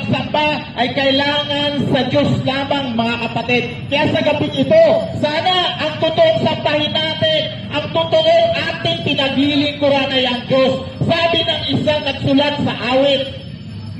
pagsamba ay kailangan sa Diyos lamang, mga kapatid. Kaya sa gabi ito, sana ang totoong sambahin natin, ang totoong ating pinaglilingkuran ay ang Diyos. Sabi ng isang nagsulat sa awit,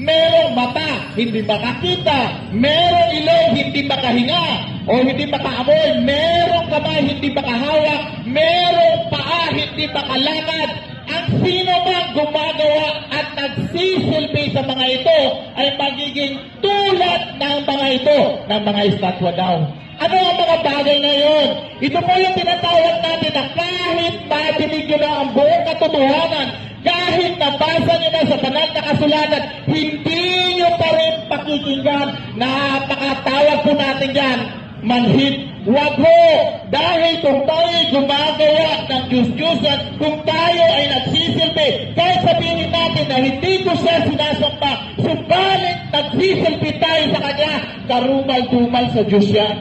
merong mata, hindi makakita. Merong ilong, hindi makahinga o hindi makaamoy. Merong kamay, hindi makahawak. Merong paa, hindi makalakad. Ang sino mang gumagawa at nagsisilbi sa mga ito ay magiging tulad ng mga ito, ng mga estatwa daw. Ano ang mga bagay na yun? Ito po yung tinatawag natin na kahit madinig nyo na ang buong katotohanan, kahit nabasa nyo na sa banal na kasulatan, hindi nyo pa rin pakikinggan. Napakatawag po natin yan, manhid. Wag ho! Dahil kung tayo gumagawa ng Diyos-Diyosan, kung tayo ay nagsisilbi, kahit sabihin natin na hindi ko siya sinasamba, subalit nagsisilbi tayo sa Kanya, karumal-dumal sa Diyos yan.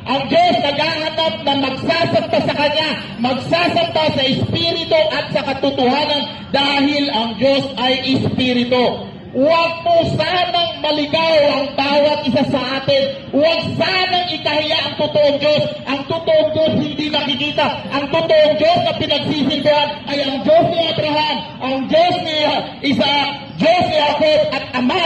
Ang Diyos naghahanap na magsasamba sa Kanya, magsasamba sa Espiritu at sa katotohanan dahil ang Diyos ay Espiritu. Huwag po sanang maligaw ang bawat isa sa atin. Huwag sanang ikahiya ang totoong Diyos. Ang totoong Diyos hindi nakikita. Ang totoong Diyos na pinagsisilbihan ay ang Diyos ni Abraham, ang Diyos ni Isaac, Diyos ni Jacob at Ama